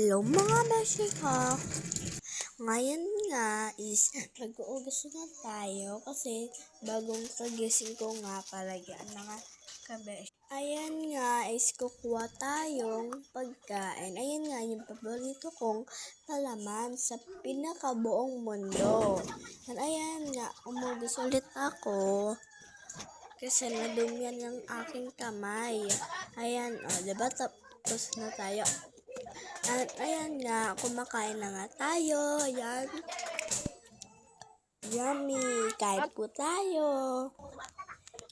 Hello mga beshi ko! Ngayon nga is mag-uugas na tayo kasi bagong kagising ko nga palagyan mga kabeshi. Ayan nga is kukuha tayong pagkain. Ayan nga yung paborito kong palaman sa pinakabuong mundo. And ayan nga, umugas ulit ako kasi nadumihan ng aking kamay. Ayan, diba tapos na tayo. At ayan nga, kumakain na nga tayo. Ayan. Yummy. Kain po tayo.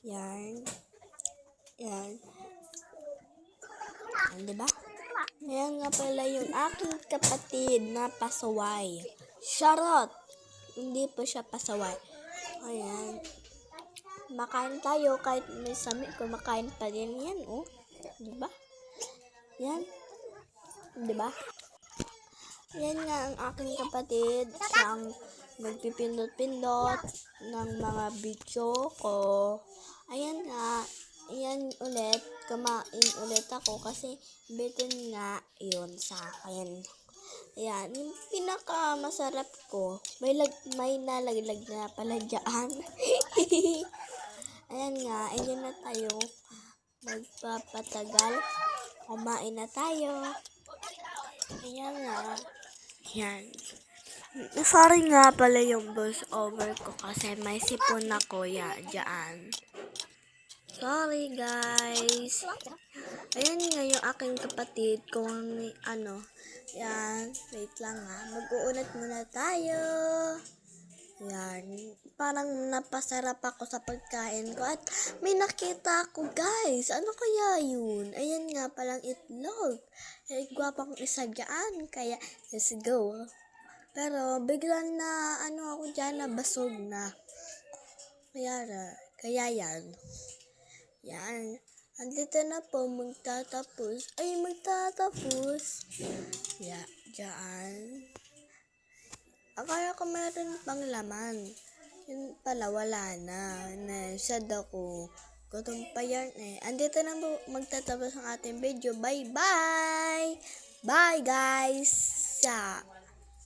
Yan. Yan. Yan, diba? Ayan nga pala yung aking kapatid na pasaway. Charot! Hindi po siya pasaway. Ayan. Makain tayo kahit may sami. Kumakain pa din yan, oh. Diba? Yan. Diba? Yan nga ang aking kapatid. Siya ang nagpipindot-pindot ng mga video ko. Ayan nga. Ayan ulit. Kumain ulit ako kasi bitin nga yun sa akin. Ayan. Yung pinaka masarap ko. May nalaglag na pala dyan. Ayan nga. Ayan na tayo. Magpapatagal. Kumain na tayo. Ayan nga. Yan. Sorry nga pala yung voice over ko kasi may sipon ako dyan. Sorry guys. Ayan nga yung aking kapatid kung ano. Yan. Wait lang ha. Mag-uunat muna tayo. Yan. Parang napasarap ako sa pagkain ko at may nakita ako guys. Ano kaya yun? Ayan nga palang itlog. Gwapang isa dyan. Kaya let's go. Pero biglang na ako dyan na basog na. Kaya yan. Yan. Andito na po magtatapos. Ay magtatapos. Dyan. Akala ko meron pang laman. Yun pala wala na. Sad ako. Gutom pa yan eh. Andito na po magtatapos ang ating video. Bye bye! Bye guys!